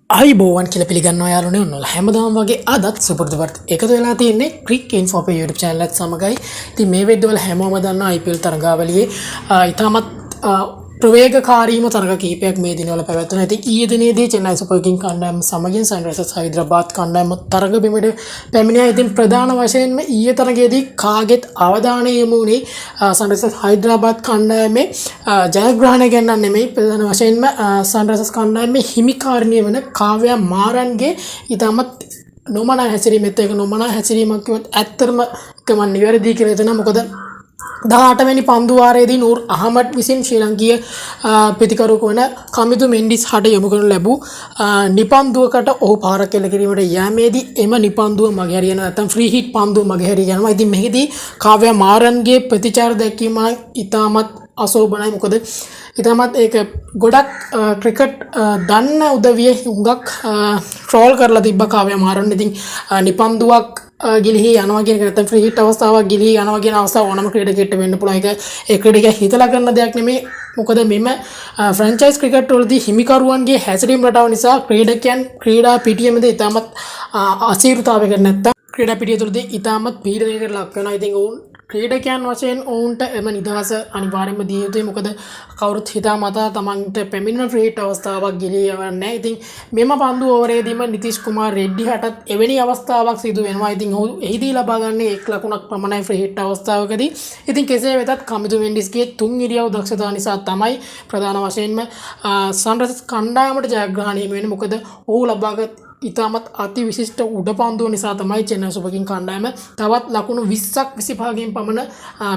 අයිබෝවන් කියලා පිළිගන්නවා යාළුවනේ ඔන්නෝලා හැමදාම වගේ අදත් සුපුරුදුවට එකතු වෙලා තියෙන්නේ ක්‍රික් ඉන්ෆෝ අපේ YouTube channel එකත් සමගයි. ඉතින් මේ වෙද්දී වල හැමෝම දන්නවා IPL තරගාවලියේ ඉතාමත් ප්‍රවේගකාරීම තරග කිහිපයක් මේ දිනවල පැවැත්වෙනවා. ඉතින් ඊයේ දිනේදී චෙන්නයි සුපර් කිංස් කණ්ඩායම සමගින් සන්රයිසර්ස් හයිදරාබාද් කණ්ඩායම තරග බිමට පැමිණියා. ඉතින් ප්‍රධාන වශයෙන්ම ඊයේ තරගයේදී කාගෙත් අවධානය යොමු වුණේ සන්රයිසර්ස් හයිදරාබාද් කණ්ඩායමේ ජයග්‍රහණය ගැන නෙමෙයි. ප්‍රධාන වශයෙන්ම සන්රයිසර්ස් කණ්ඩායමේ හිමිකාරිණිය වෙන කාව්‍යා මාරන්ගේ ඉතාමත් නොමනා හැසිරීමත් එක්ක නොමනා හැසිරීමක් කිව්වොත් ඇත්තටම මම නිවැරදි කියලා හිතනවා. මොකද 18 වෙනි පන්දු වාරයේදී නූර් අහමඩ් විසින් ශ්‍රී ලංකීය ප්‍රතිකරුවෙකු වන කමිදු මෙන්ඩිස් හට යොමු කරනු ලැබූ නිපන්දුවකට ඔහු පාරක් කෙල කිරීමට යෑමේදී එම නිපන්දුව මගහැරිය නැත්නම් ෆ්‍රී හිට් පන්දුව මගහැරිය යනවා. ඉතින් මෙහිදී කාව්‍යා මාරන්ගේ ප්‍රතිචාර දැක්වීම ඉතාමත් අශෝභනයි. මොකද ඉතාමත් ඒක ගොඩක් ක්‍රිකට් දන්න උදවිය හුඟක් ට්‍රෝල් කරලා තිබ්බ කාව්‍යා මාරන්. ඉතින් නිපන්දුවක් ගිලිහි යනවා කියන එක නැත්නම් ෆ්‍රී හිට් අවස්ථාවක් ගිලිහි යනවා කියන අවස්ථාව ඕනම ක්‍රීඩකයෙක්ට වෙන්න පුළුවන්. ඒක ඒ ක්‍රීඩකයා හිතලා කරන දෙයක් නෙමෙයි. මොකද මෙම ෆ්‍රැන්චයිස් ක්‍රිකට් වලදී හිමිකරුවන්ගේ හැසිරීම රටාව නිසා ක්‍රීඩකයන් ක්‍රීඩා පිටියමද ඉතාමත් අසීරුතාවයකට නැත්නම් ක්‍රීඩා පිටිය තුළදී ඉතාමත් පීඩනයකට ලක් වෙනවා. ඉතින් ඔවුන් ක්‍රීඩකයන් වශයෙන් ඔවුන්ට එම නිදහස අනිවාර්යයෙන්ම දිය යුතුයි. මොකද කවුරුත් හිතාමතා තමන්ට පැමිණෙන ෆ්‍රී හිට් අවස්ථාවක් ගිලිහි යවන්නේ නැහැ. ඉතින් මෙම පන්දු ඕවරේදීම නිතිෂ් කුමාර් රෙඩ්ඩි හටත් එවැනි අවස්ථාවක් සිදු වෙනවා. ඉතින් ඔහු එහිදී ලබා ගන්නේ 1 ලකුණක් පමණයි ෆ්‍රී හිට් අවස්ථාවකදී. ඉතින් කෙසේ වෙතත් කමිදු මෙන්ඩිස්ගේ තුන් ඉරියව් දක්ෂතාව නිසා තමයි ප්‍රධාන වශයෙන්ම සන්රයිසර්ස් කණ්ඩායමට ජයග්‍රහණය වෙන්නේ. මොකද ඔහු ලබාගත් ඉතාමත් අති විශිෂ්ට උඩපන්දුව නිසා තමයි චෙන්නයි සුපර් කිංස් කණ්ඩායම තවත් ලකුණු 20ක් 25කින් පමණ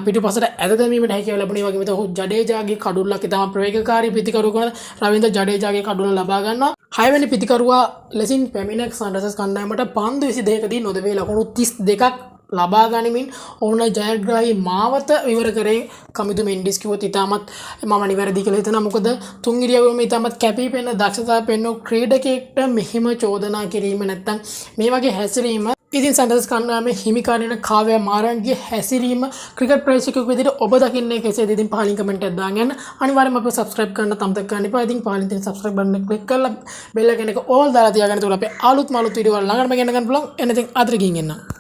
පිටුපසට ඇද දැමීමට හැකියාව ලැබුණේ. වගේම ඔහු ජඩේජාගේ කඩුල්ලක් ඉතාම ප්‍රවේගකාරී ප්‍රතිකරුවෙකු වන රවීන්ද්‍ර ජඩේජාගේ කඩුල්ල ලබා ගන්නවා. 6 වෙනි ප්‍රතිකරුවා ලෙසින් පැමිණ සන්රයිසර්ස් කණ්ඩායමට පන්දු 22කදී නොදැවී ලකුණු 32ක් ලබා ගනිමින් ඔවුන ජයග්‍රාහී මාවත විවර කරේ කමිදු මෙන්ඩිස් කිව්වොත් ඉතාමත් මම නිවැරදි කියලා හිතනවා. මොකද තුන් ඉරියව්වෙම ඉතාමත් කැපී පෙනෙන දක්ෂතාව පෙන්වන ක්‍රීඩකයෙක්ට මෙහිම චෝදනා කිරීම නැත්නම් මේ වගේ හැසිරීම ඉතින් සන්රයිසර්ස් කණ්ඩායමේ හිමිකාරිණ කාව්‍යා මාරන්ගේ හැසිරීම ක්‍රිකට් ප්‍රේක්ෂකයෙකු විදිහට ඔබ දකින්නේ කෙසේද? ඉතින් පහලින් කමෙන්ට් එකක් දාගෙන අනිවාර්යයෙන්ම අපිව subscribe කරන්න අමතක කරන්න එපා. ඉතින් පහලින් තියෙන subscribe button එක click කරලා bell එක all දාලා තියාගන්න. ඒතකොට අපේ අලුත් වීඩියෝ වල ළඟටම ගෙන්න ගන්න පුළුවන්. එනතින් අතර ගිහින් එන්න.